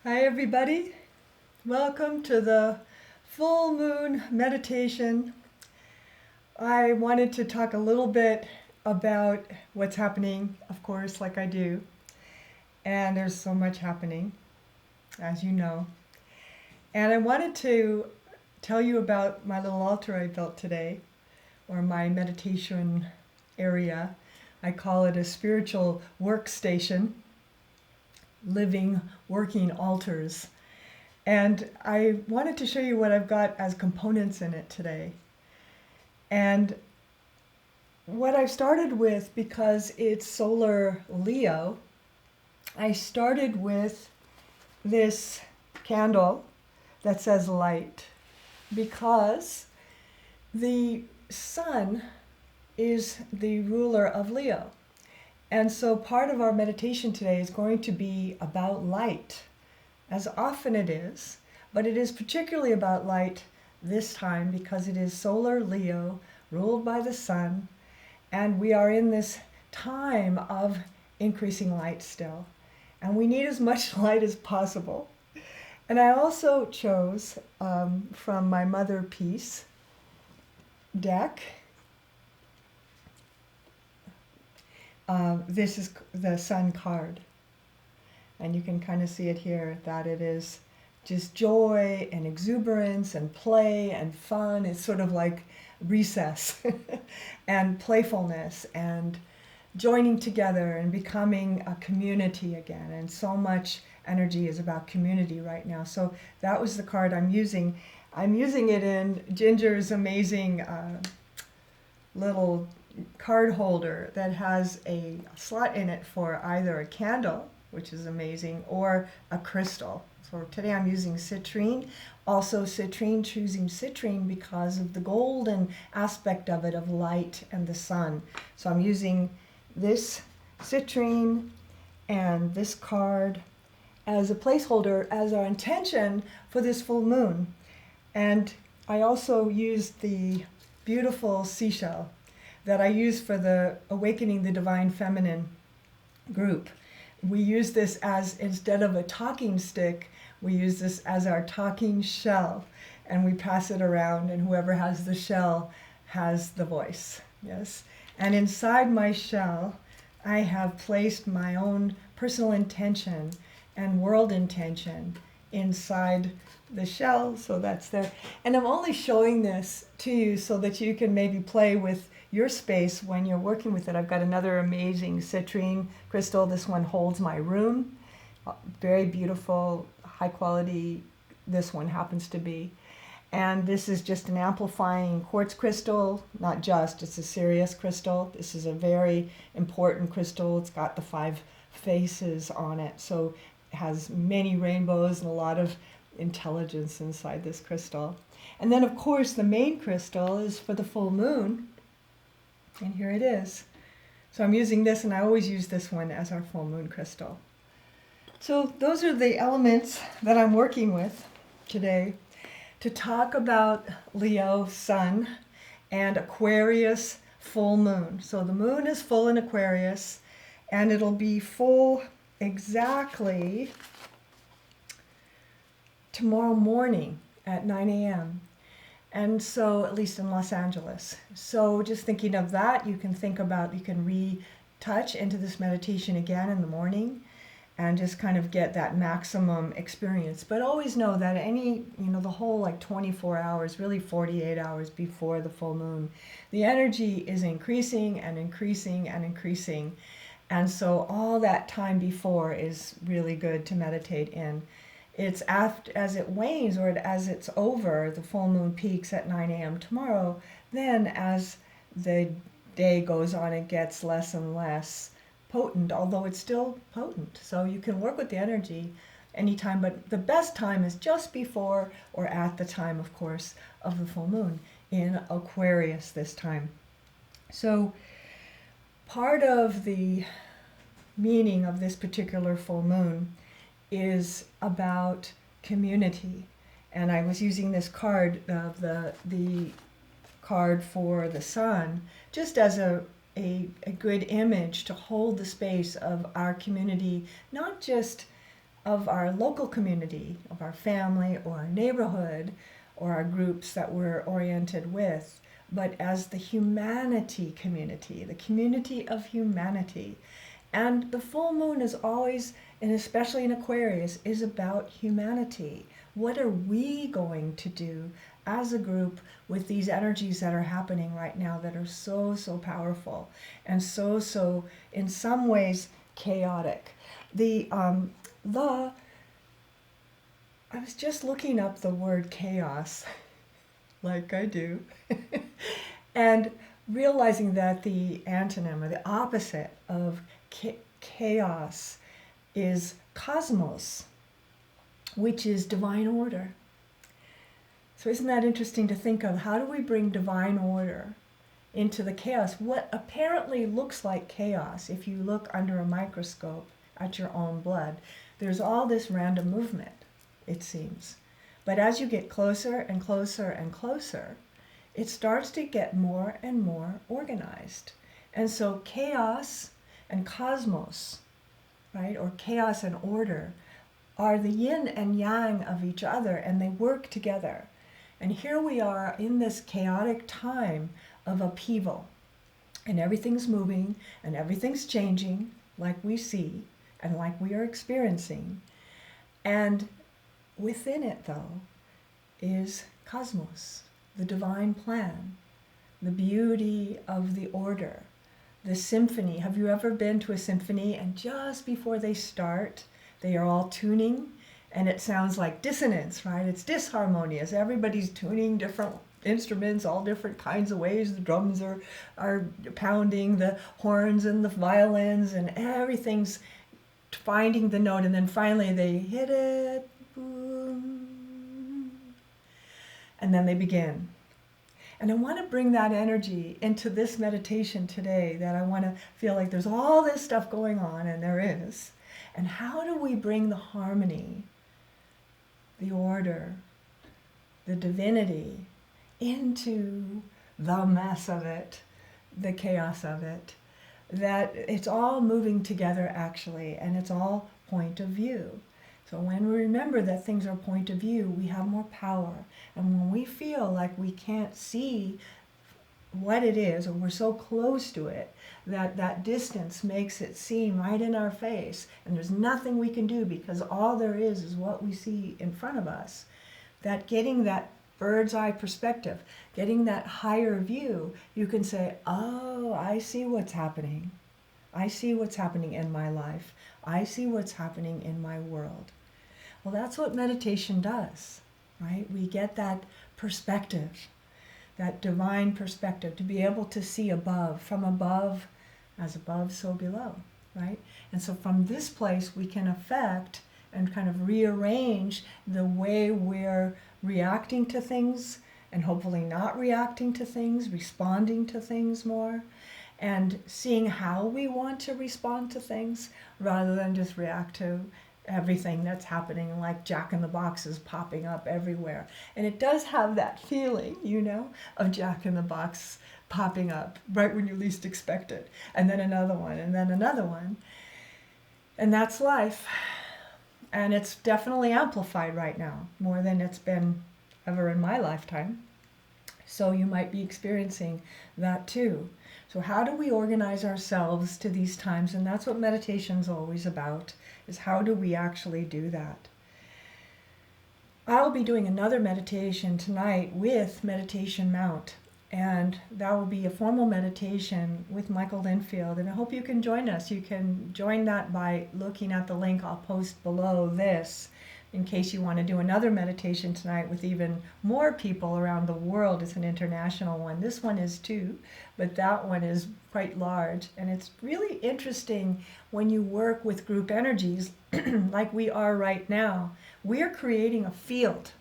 Hi everybody, welcome to the full moon meditation. I wanted to talk a little bit about what's happening, of course, like I do. And there's so much happening, as you know. And I wanted to tell you about my little altar I built today, or my meditation area. I call it a spiritual workstation, living, working altars. And I wanted to show you what I've got as components in it today. And what I've started with, because it's solar Leo, I started with this candle that says light, because the sun is the ruler of Leo. And so part of our meditation today is going to be about light, as often it is, but it is particularly about light this time because it is solar Leo, ruled by the sun, and we are in this time of increasing light still. And we need as much light as possible. And I also chose from my Mother Peace deck. This is the Sun card. And you can kind of see it here, that it is just joy and exuberance and play and fun. It's sort of like recess and playfulness and joining together and becoming a community again. And so much energy is about community right now. So that was the card I'm using. I'm using it in Ginger's amazing little card holder that has a slot in it for either a candle, which is amazing, or a crystal. So today I'm using citrine. Also citrine, choosing citrine because of the golden aspect of it, of light and the sun. So I'm using this citrine and this card as a placeholder, as our intention for this full moon. And I also used the beautiful seashell that I use for the Awakening the Divine Feminine group. We use this as, instead of a talking stick, we use this as our talking shell, and we pass it around, and whoever has the shell has the voice. Yes. And inside my shell, I have placed my own personal intention and world intention inside the shell, so that's there. And I'm only showing this to you so that you can maybe play with your space when you're working with it. I've got another amazing citrine crystal. This one holds my room. Very beautiful, high quality, this one happens to be. And this is just an amplifying quartz crystal, not just, it's a Sirius crystal. This is a very important crystal. It's got the 5 faces on it. So it has many rainbows and a lot of intelligence inside this crystal. And then of course the main crystal is for the full moon. And here it is. So I'm using this, and I always use this one as our full moon crystal. So those are the elements that I'm working with today to talk about Leo sun and Aquarius full moon. So the moon is full in Aquarius, and it'll be full exactly tomorrow morning at 9 a.m. And so, at least in Los Angeles. So just thinking of that, you can think about, you can retouch into this meditation again in the morning and just kind of get that maximum experience. But always know that the whole like 24 hours, really 48 hours before the full moon, the energy is increasing and increasing and increasing. And so all that time before is really good to meditate in. It's after, as it wanes, or as it's over, the full moon peaks at 9 a.m. tomorrow, then as the day goes on, it gets less and less potent, although it's still potent. So you can work with the energy anytime, but the best time is just before or at the time, of course, of the full moon in Aquarius this time. So part of the meaning of this particular full moon is about community. And I was using this card, the card for the sun, just as a good image to hold the space of our community, not just of our local community, of our family or our neighborhood or our groups that we're oriented with, but as the humanity community, the community of humanity. And the full moon is always, and especially in Aquarius, is about humanity. What are we going to do as a group with these energies that are happening right now that are so, so powerful and so, so, in some ways, chaotic? I was just looking up the word chaos, like I do, and realizing that the antonym or the opposite of chaos is cosmos, which is divine order. So isn't that interesting to think of? How do we bring divine order into the chaos? What apparently looks like chaos, if you look under a microscope at your own blood, there's all this random movement, it seems. But as you get closer and closer and closer, it starts to get more and more organized. And so chaos and cosmos, right, or chaos and order, are the yin and yang of each other, and they work together. And here we are in this chaotic time of upheaval, and everything's moving and everything's changing like we see and like we are experiencing. And within it, though, is cosmos, the divine plan, the beauty of the order, the symphony. Have you ever been to a symphony and just before they start, they are all tuning and it sounds like dissonance, right? It's disharmonious. Everybody's tuning different instruments, all different kinds of ways. The drums are pounding, the horns and the violins, and everything's finding the note, and then finally they hit it, boom, and then they begin. And I want to bring that energy into this meditation today, that I want to feel like there's all this stuff going on, and there is. And how do we bring the harmony, the order, the divinity into the mess of it, the chaos of it, that it's all moving together actually, and it's all point of view. So when we remember that things are point of view, we have more power. And when we feel like we can't see what it is, or we're so close to it, that distance makes it seem right in our face, and there's nothing we can do because all there is what we see in front of us, that getting that bird's eye perspective, getting that higher view, you can say, oh, I see what's happening. I see what's happening in my life. I see what's happening in my world. Well, that's what meditation does, right? We get that perspective, that divine perspective, to be able to see above, from above, as above, so below, right? And so from this place, we can affect and kind of rearrange the way we're reacting to things, and hopefully not reacting to things, responding to things more, and seeing how we want to respond to things rather than just react to everything that's happening, like jack-in-the-boxes popping up everywhere. And it does have that feeling, you know, of jack-in-the-box popping up right when you least expect it, and then another one, and then another one. And that's life. And it's definitely amplified right now, more than it's been ever in my lifetime. So you might be experiencing that too. So how do we organize ourselves to these times? And that's what meditation's always about, is how do we actually do that? I'll be doing another meditation tonight with Meditation Mount. And that will be a formal meditation with Michael Linfield. And I hope you can join us. You can join that by looking at the link I'll post below this, in case you want to do another meditation tonight with even more people around the world. It's an international one. This one is too, but that one is quite large. And it's really interesting when you work with group energies like we are right now. We're creating a field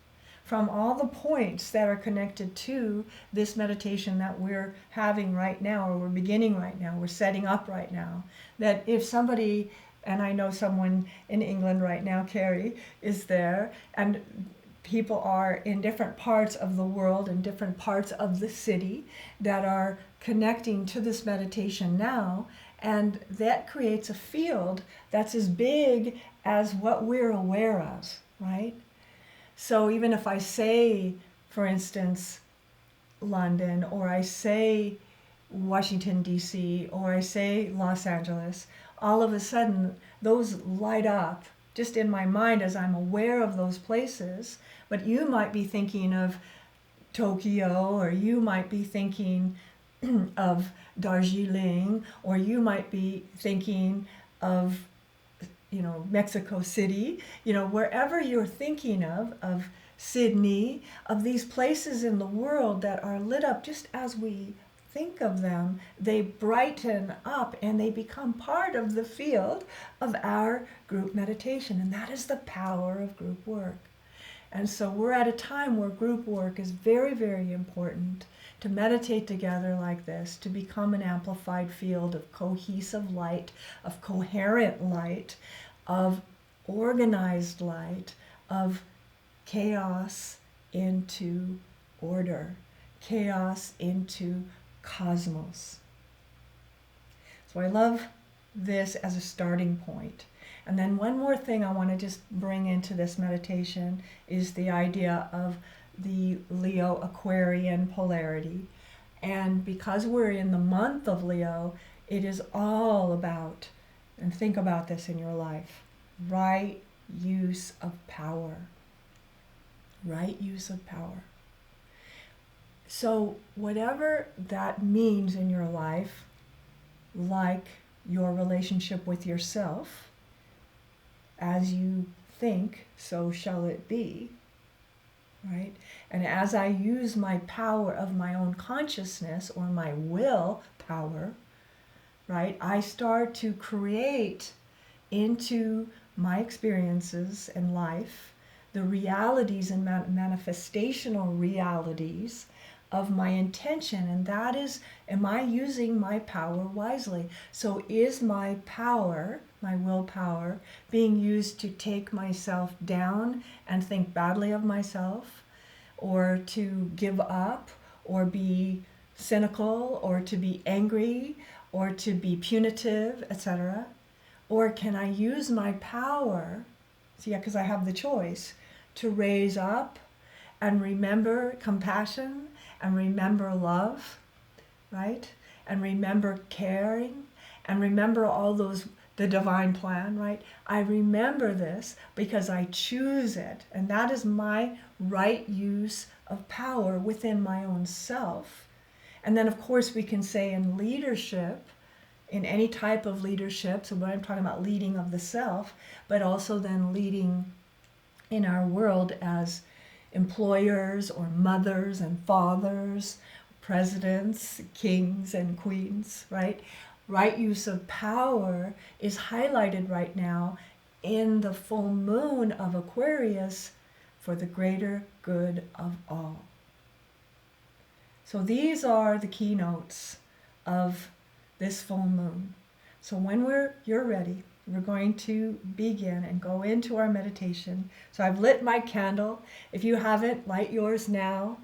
from all the points that are connected to this meditation that we're having right now, or we're beginning right now, we're setting up right now, that if somebody, and I know someone in England right now, Carrie, is there, and people are in different parts of the world and different parts of the city that are connecting to this meditation now, And that creates a field that's as big as what we're aware of, right? So even if I say, for instance, London, or I say Washington, D.C., or I say Los Angeles, all of a sudden those light up just in my mind as I'm aware of those places. But you might be thinking of Tokyo, or you might be thinking of Darjeeling, or you might be thinking of, Mexico City, wherever you're thinking of Sydney, of these places in the world that are lit up just as we think of them. They brighten up and they become part of the field of our group meditation. And that is the power of group work. And so we're at a time where group work is very, very important, to meditate together like this, to become an amplified field of cohesive light, of coherent light, of organized light, of chaos into order, chaos into cosmos. So I love this as a starting point. And then one more thing I want to just bring into this meditation is the idea of the Leo Aquarian polarity. And because we're in the month of Leo, it is all about, and think about this in your life, right use of power. Right use of power. So whatever that means in your life, like your relationship with yourself, as you think, so shall it be, right? And as I use my power of my own consciousness, or my will power, right, I start to create into my experiences in life the realities and manifestational realities of my intention. And that is, am I using my power wisely? So is my power, my willpower, being used to take myself down and think badly of myself, or to give up, or be cynical, or to be angry, or to be punitive, etc.? Or can I use my power, because I have the choice, to raise up and remember compassion, and remember love, right? And remember caring, and remember all those, the divine plan, right? I remember this because I choose it. And that is my right use of power within my own self. And then, of course, we can say in leadership, in any type of leadership, so when I'm talking about leading of the self, but also then leading in our world as employers, or mothers and fathers, presidents, kings and queens, right? Right use of power is highlighted right now in the full moon of Aquarius for the greater good of all. So these are the keynotes of this full moon. So when you're ready, we're going to begin and go into our meditation. So I've lit my candle. If you haven't, light yours now.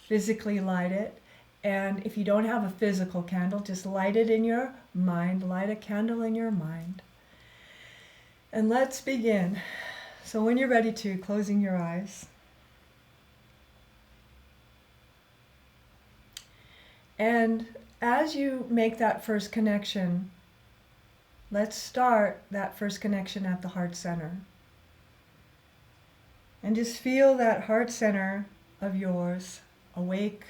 Physically light it. And if you don't have a physical candle, just light it in your mind. Light a candle in your mind. And let's begin. So when you're ready to, closing your eyes. And as you make that first connection, let's start that first connection at the heart center. And just feel that heart center of yours awake.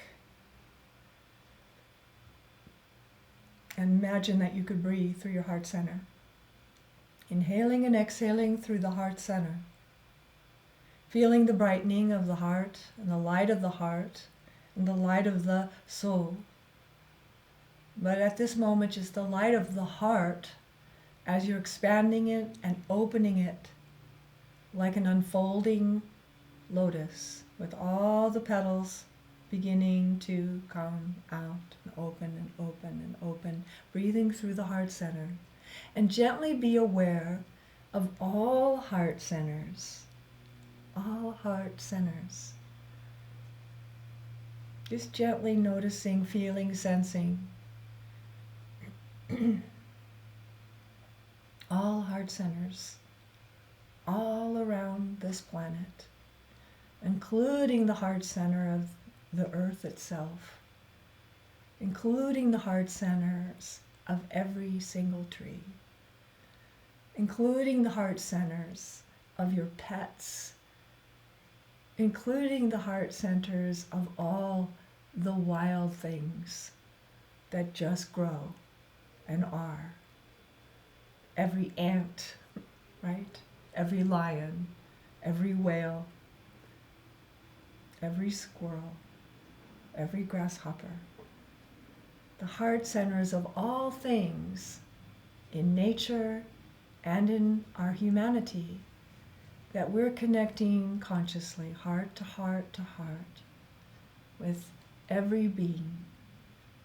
And imagine that you could breathe through your heart center. Inhaling and exhaling through the heart center. Feeling the brightening of the heart, and the light of the heart, and the light of the soul. But at this moment, just the light of the heart, as you're expanding it and opening it like an unfolding lotus, with all the petals beginning to come out and open and open and open, breathing through the heart center. And gently be aware of all heart centers. All heart centers. Just gently noticing, feeling, sensing. heart centers all around this planet, including the heart center of the earth itself, including the heart centers of every single tree, including the heart centers of your pets, including the heart centers of all the wild things that just grow and are. Every ant, right? Every lion, every whale, every squirrel, every grasshopper. The heart centers of all things in nature and in our humanity that we're connecting consciously, heart to heart with every being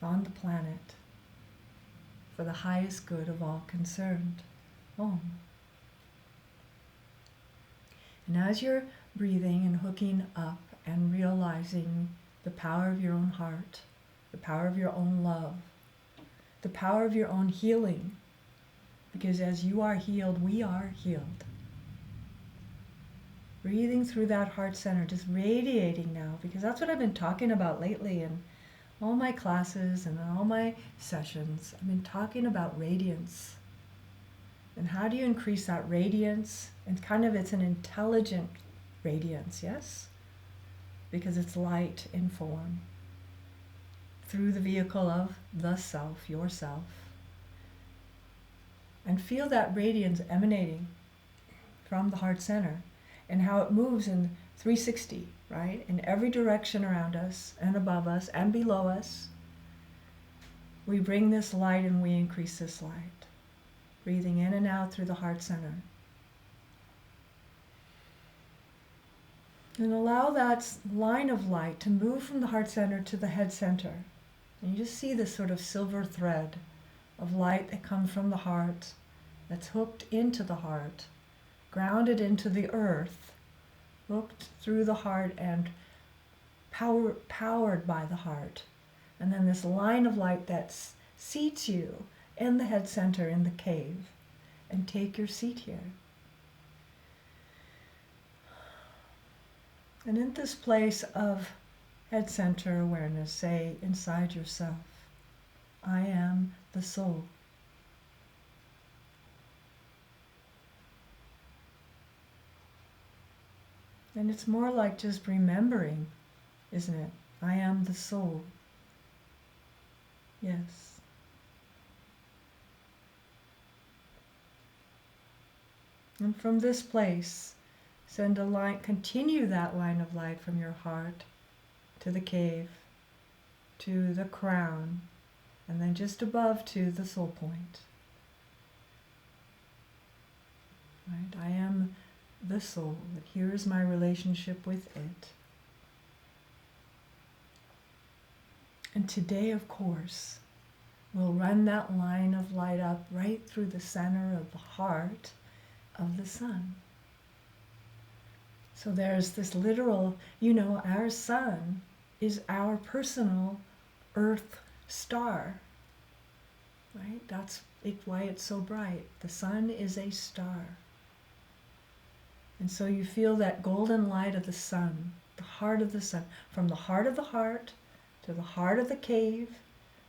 on the planet for the highest good of all concerned. Om. And as you're breathing and hooking up and realizing the power of your own heart, the power of your own love, the power of your own healing, because as you are healed, we are healed. Breathing through that heart center, just radiating now, because that's what I've been talking about lately in all my classes and all my sessions. I've been talking about radiance. And how do you increase that radiance? And it's an intelligent radiance, yes? Because it's light in form. Through the vehicle of the self, yourself. And feel that radiance emanating from the heart center and how it moves in 360, right? In every direction around us and above us and below us. We bring this light and we increase this light. Breathing in and out through the heart center. And allow that line of light to move from the heart center to the head center. And you just see this sort of silver thread of light that comes from the heart, that's hooked into the heart, grounded into the earth, hooked through the heart and powered by the heart. And then this line of light that seats you in the head center in the cave, and take your seat here. And in this place of head center awareness, say inside yourself, I am the soul. And it's more like just remembering, isn't it? I am the soul. Yes. And from this place, send a line, continue that line of light from your heart to the cave, to the crown, and then just above to the soul point. Right? I am the soul. Here is my relationship with it. And today, of course, we'll run that line of light up right through the center of the heart of the sun. So there's this literal, our sun is our personal earth star, right? That's why it's so bright. The sun is a star. And so you feel that golden light of the sun, the heart of the sun, from the heart of the heart to the heart of the cave,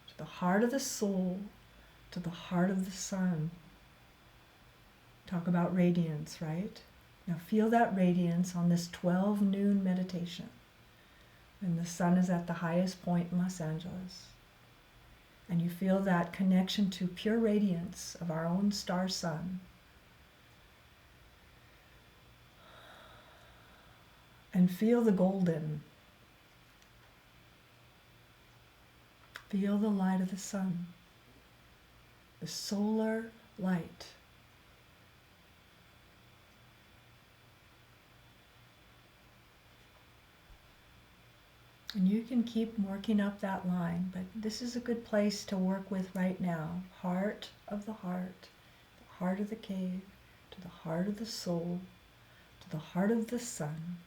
to the heart of the soul, to the heart of the sun. Talk about radiance, right? Now feel that radiance on this 12 noon meditation. And the sun is at the highest point in Los Angeles. And you feel that connection to pure radiance of our own star sun. And feel the golden. Feel the light of the sun. The solar light. And you can keep working up that line, but this is a good place to work with right now. Heart of the heart of the cave, to the heart of the soul, to the heart of the sun,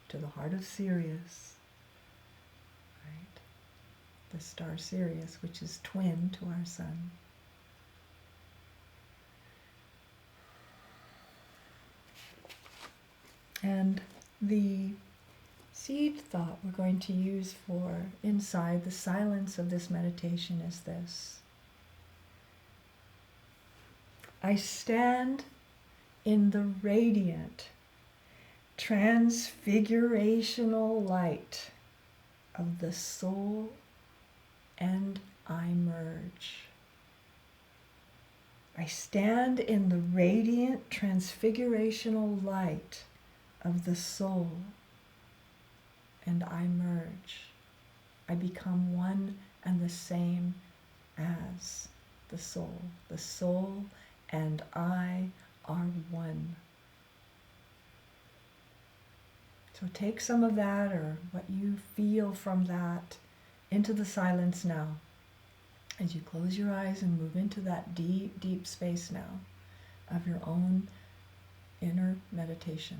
to the heart of Sirius, right? The star Sirius, which is twin to our sun. And the seed thought we're going to use for inside the silence of this meditation is this: I stand in the radiant, transfigurational light of the soul, and I merge. I stand in the radiant, transfigurational light of the soul, and I merge. I become one and the same as the soul. The soul and I are one. So take some of that, or what you feel from that, into the silence now, as you close your eyes and move into that deep, deep space now of your own inner meditation.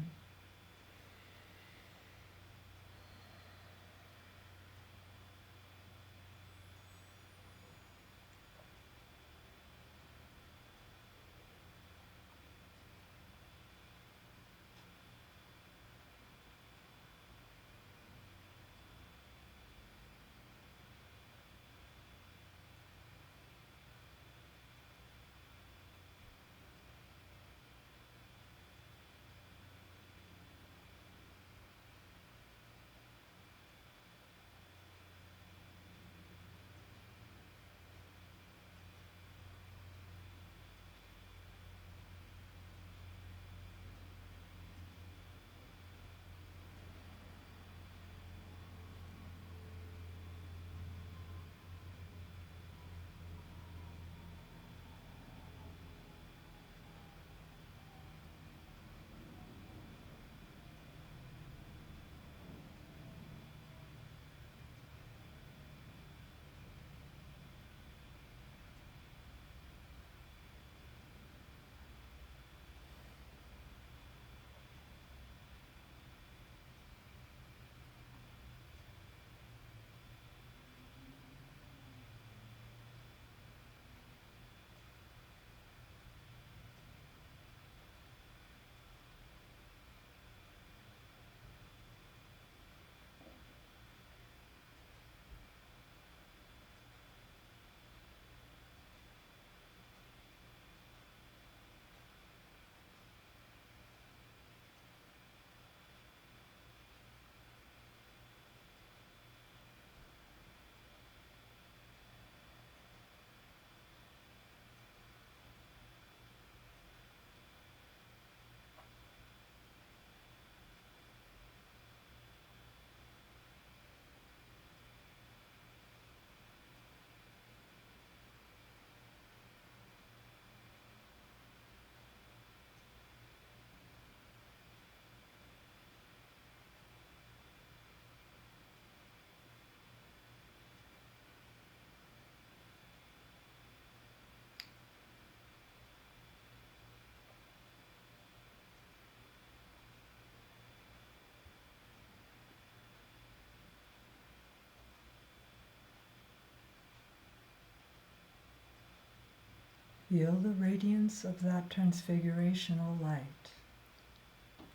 Feel the radiance of that transfigurational light.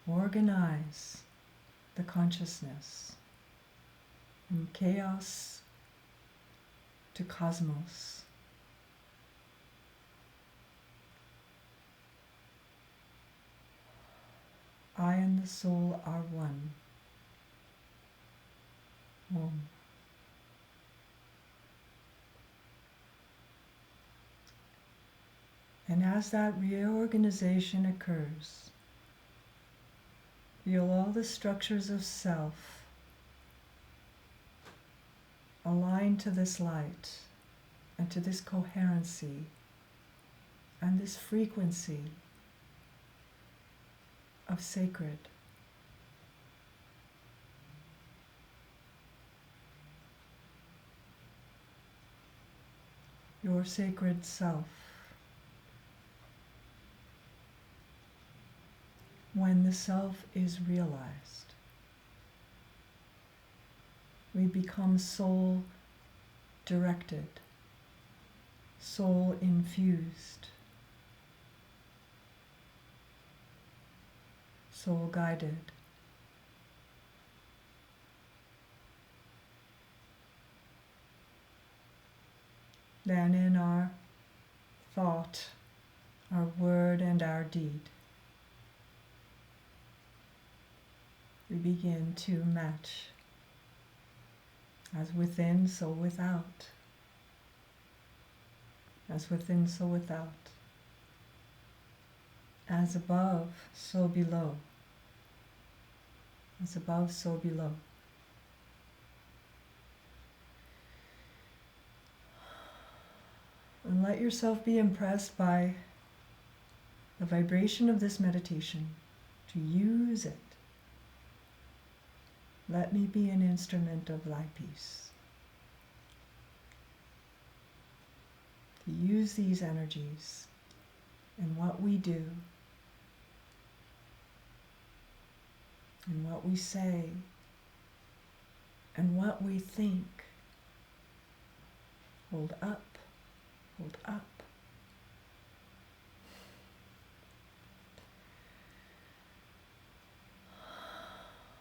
Organize the consciousness from chaos to cosmos. I and the soul are one. Om. And as that reorganization occurs, feel all the structures of self align to this light and to this coherency and this frequency of sacred. Your sacred self. When the self is realized, we become soul directed, soul infused, soul guided. thought, our word, and our deed, we begin to match. As within, so without. As within, so without. As above, so below. As above, so below. And let yourself be impressed by the vibration of this meditation, to use it. Let me be an instrument of thy peace. To use these energies in what we do, in what we say, and what we think. Hold up, hold up.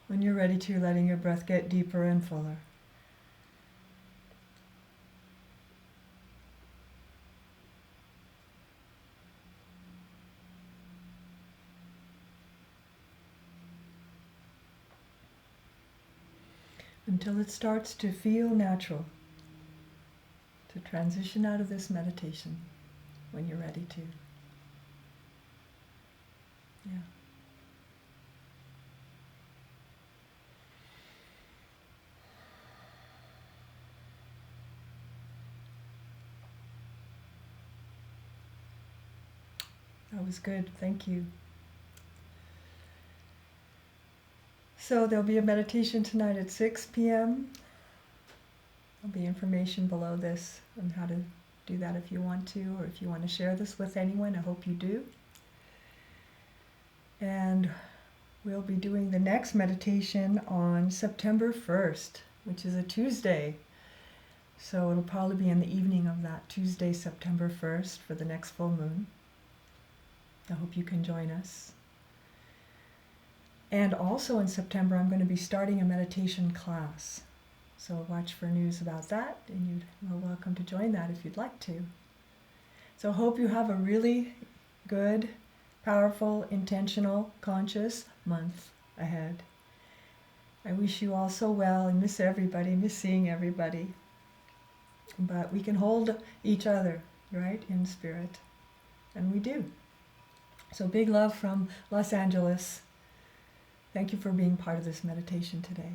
When you're ready to, letting your breath get deeper and fuller. Until it starts to feel natural to transition out of this meditation when you're ready to. Yeah. That was good, thank you. So there'll be a meditation tonight at 6 p.m. There'll be information below this on how to do that if you want to, or if you want to share this with anyone. I hope you do. And we'll be doing the next meditation on September 1st, which is a Tuesday. So it'll probably be in the evening of that Tuesday, September 1st, for the next full moon. I hope you can join us. And also in September, I'm going to be starting a meditation class. So watch for news about that, and you're welcome to join that if you'd like to. So hope you have a really good, powerful, intentional, conscious month ahead. I wish you all so well, and miss everybody, miss seeing everybody. But we can hold each other, right, in spirit. And we do. So big love from Los Angeles. Thank you for being part of this meditation today.